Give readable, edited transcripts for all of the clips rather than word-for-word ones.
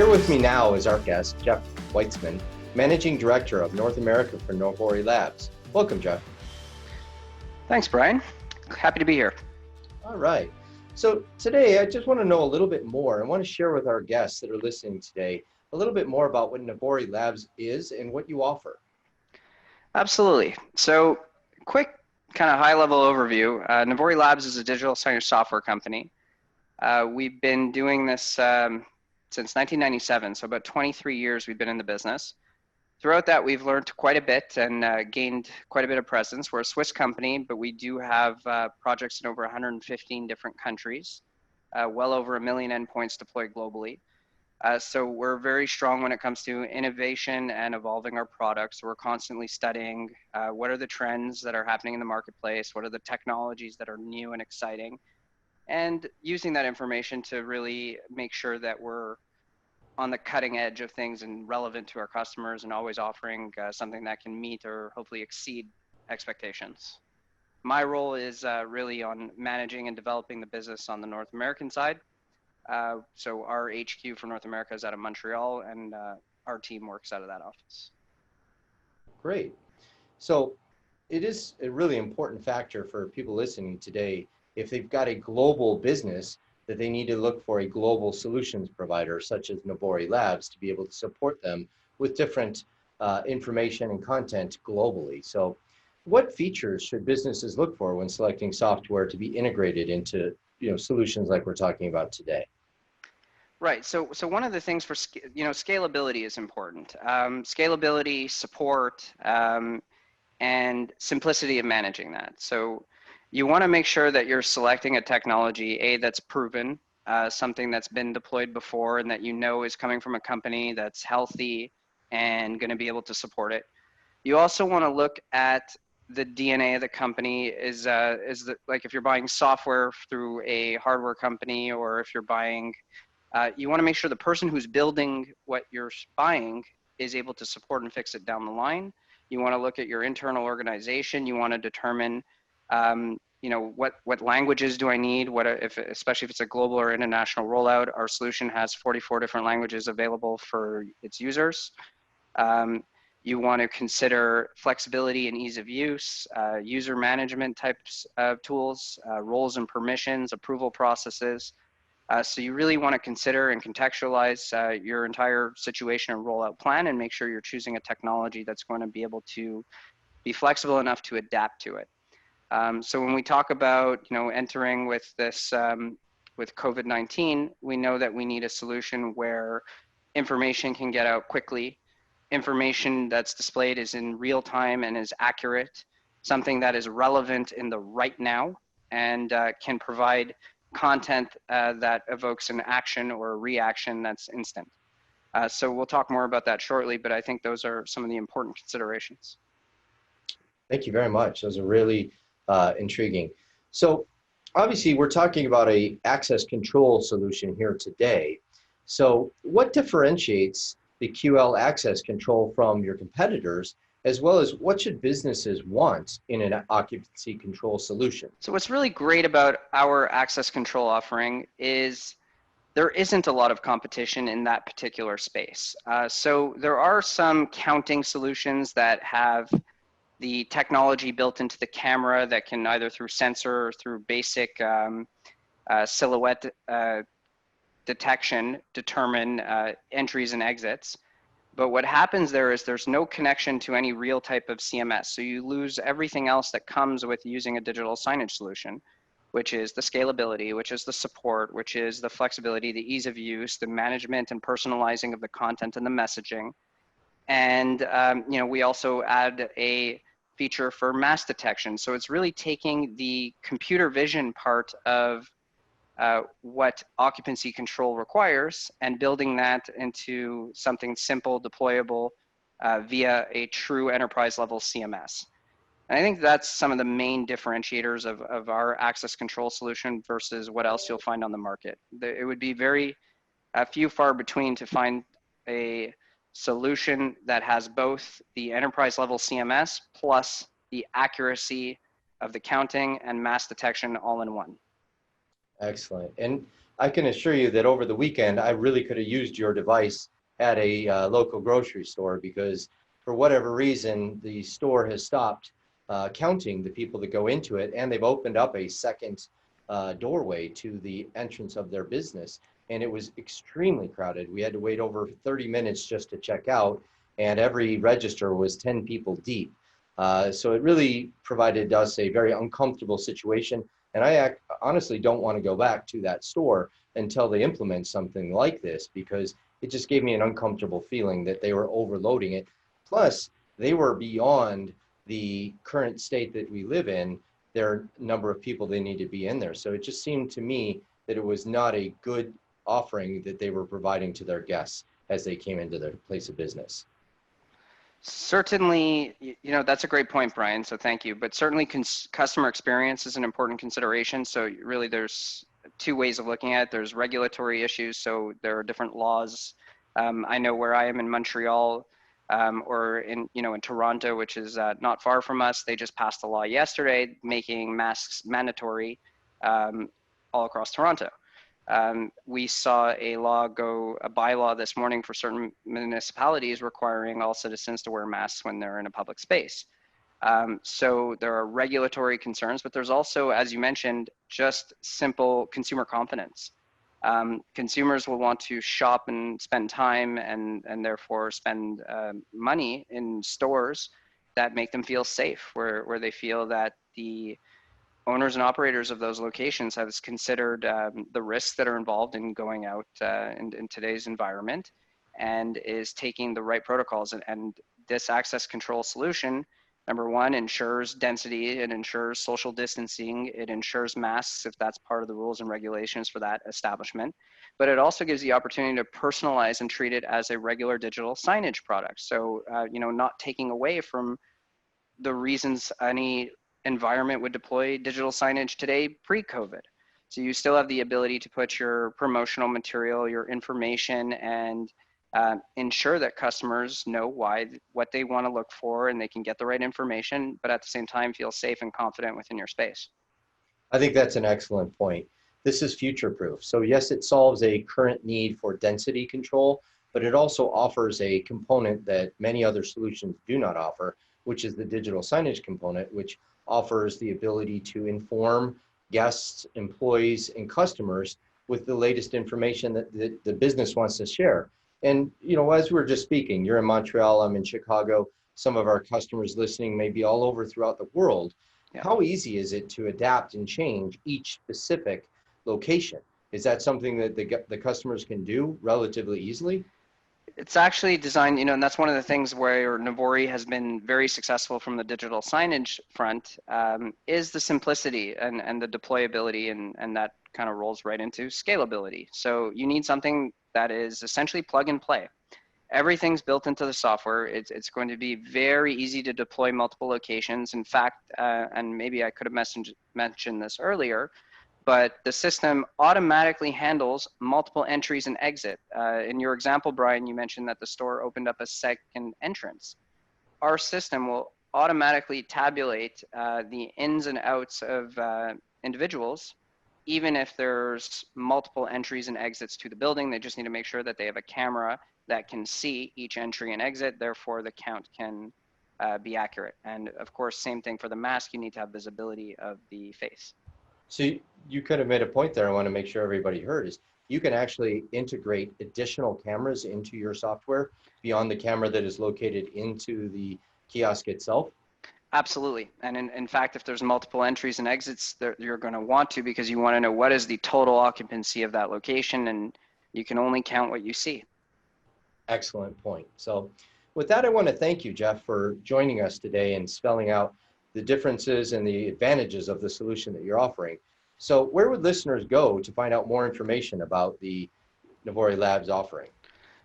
Here with me now is our guest, Jeff Weitzman, Managing Director of North America for Navori Labs. Welcome, Jeff. Thanks, Brian. Happy to be here. All right. So today, I just want to know a little bit more. I want to share with our guests that are listening today a little bit more about what Navori Labs is and what you offer. Absolutely. So quick kind of high-level overview. Navori Labs is a digital signage software company. We've been doing this since 1997, so about 23 years we've been in the business. Throughout that, we've learned quite a bit and gained quite a bit of presence. We're a Swiss company, but we do have projects in over 115 different countries, well over 1 million endpoints deployed globally. So we're very strong when it comes to innovation and evolving our products. We're constantly studying what are the trends that are happening in the marketplace, what are the technologies that are new and exciting, and using that information to really make sure that we're on the cutting edge of things and relevant to our customers and always offering something that can meet or hopefully exceed expectations. My role is really on managing and developing the business on the North American side. So our HQ for North America is out of Montreal, and our team works out of that office. Great. So it is a really important factor for people listening today. If they've got a global business, that they need to look for a global solutions provider such as Navori Labs to be able to support them with different information and content globally. So what features should businesses look for when selecting software to be integrated into solutions like we're talking about today? Right. So one of the things for scalability is important. Scalability, support, and simplicity of managing that. So you want to make sure that you're selecting a technology, that's proven, something that's been deployed before and that is coming from a company that's healthy and going to be able to support it. You also want to look at the DNA of the company like if you're buying software through a hardware company, or if you're buying, you want to make sure the person who's building what you're buying is able to support and fix it down the line. You want to look at your internal organization. You want to determine what languages do I need? Especially if it's a global or international rollout. Our solution has 44 different languages available for its users. You want to consider flexibility and ease of use, user management types of tools, roles and permissions, approval processes. So you really want to consider and contextualize your entire situation and rollout plan, and make sure you're choosing a technology that's going to be able to be flexible enough to adapt to it. So when we talk about entering with this with COVID-19, we know that we need a solution where information can get out quickly, information that's displayed is in real time and is accurate, something that is relevant in the right now, and can provide content that evokes an action or a reaction that's instant. So we'll talk more about that shortly, but I think those are some of the important considerations. Thank you very much. Those are really intriguing. So obviously we're talking about a access control solution here today. So what differentiates the QL access control from your competitors, as well as what should businesses want in an occupancy control solution? So what's really great about our access control offering is there isn't a lot of competition in that particular space. So there are some counting solutions that have the technology built into the camera that can either through sensor or through basic silhouette detection determine entries and exits. But what happens there is there's no connection to any real type of CMS. So you lose everything else that comes with using a digital signage solution, which is the scalability, which is the support, which is the flexibility, the ease of use, the management and personalizing of the content and the messaging. And we also add a feature for mass detection. So it's really taking the computer vision part of what occupancy control requires and building that into something simple, deployable via a true enterprise level CMS. And I think that's some of the main differentiators of our access control solution versus what else you'll find on the market. It would be very few far between to find a solution that has both the enterprise level CMS plus the accuracy of the counting and mass detection all in one. Excellent. And I can assure you that over the weekend, I really could have used your device at a local grocery store because for whatever reason, the store has stopped counting the people that go into it, and they've opened up a second doorway to the entrance of their business. And it was extremely crowded. We had to wait over 30 minutes just to check out, and every register was 10 people deep. So it really provided us a very uncomfortable situation. And honestly don't want to go back to that store until they implement something like this, because it just gave me an uncomfortable feeling that they were overloading it. Plus, they were beyond the current state that we live in, their number of people they need to be in there. So it just seemed to me that it was not a good offering that they were providing to their guests as they came into their place of business. Certainly, that's a great point, Brian. So thank you. But certainly customer experience is an important consideration. So really there's two ways of looking at it. There's regulatory issues. So there are different laws. I know where I am in Montreal or in Toronto, which is not far from us. They just passed a law yesterday making masks mandatory all across Toronto. We saw a bylaw this morning for certain municipalities requiring all citizens to wear masks when they're in a public space. So there are regulatory concerns, but there's also, as you mentioned, just simple consumer confidence. Consumers will want to shop and spend time and therefore spend money in stores that make them feel safe, where they feel that the owners and operators of those locations have considered the risks that are involved in going out in today's environment and is taking the right protocols. And this access control solution, number one, ensures density, it ensures social distancing, it ensures masks if that's part of the rules and regulations for that establishment, but it also gives the opportunity to personalize and treat it as a regular digital signage product. So, not taking away from the reasons any environment would deploy digital signage today pre-COVID. So you still have the ability to put your promotional material, your information, and ensure that customers know what they want to look for and they can get the right information, but at the same time feel safe and confident within your space. I think that's an excellent point. This is future-proof. So yes, it solves a current need for density control, but it also offers a component that many other solutions do not offer, which is the digital signage component, which offers the ability to inform guests, employees, and customers with the latest information that the business wants to share. And, as we were just speaking, you're in Montreal, I'm in Chicago, some of our customers listening may be all over throughout the world. Yeah. How easy is it to adapt and change each specific location? Is that something that the customers can do relatively easily? It's actually designed, and that's one of the things where Navori has been very successful from the digital signage front, is the simplicity and the deployability, and that kind of rolls right into scalability. So you need something that is essentially plug and play. Everything's built into the software. It's going to be very easy to deploy multiple locations. In fact, and maybe I could have mentioned this earlier, but the system automatically handles multiple entries and exit. In your example, Brian, you mentioned that the store opened up a second entrance. Our system will automatically tabulate the ins and outs of individuals, even if there's multiple entries and exits to the building. They just need to make sure that they have a camera that can see each entry and exit, therefore the count can be accurate. And of course, same thing for the mask, you need to have visibility of the face. So you could have made a point there I want to make sure everybody heard is you can actually integrate additional cameras into your software beyond the camera that is located into the kiosk itself? Absolutely. And in fact, if there's multiple entries and exits, you're going to want to, because you want to know what is the total occupancy of that location, and you can only count what you see. Excellent point. So with that, I want to thank you, Jeff, for joining us today and spelling out the differences and the advantages of the solution that you're offering. So where would listeners go to find out more information about the Navori Labs offering?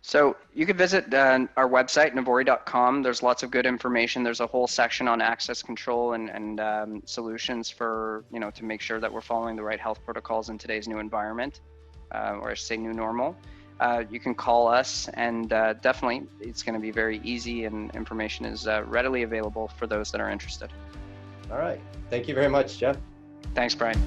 So you could visit our website, navori.com. There's lots of good information. There's a whole section on access control and solutions for, to make sure that we're following the right health protocols in today's new environment, or I should say new normal. You can call us, and definitely it's going to be very easy, and information is readily available for those that are interested. All right. Thank you very much, Jeff. Thanks, Brian.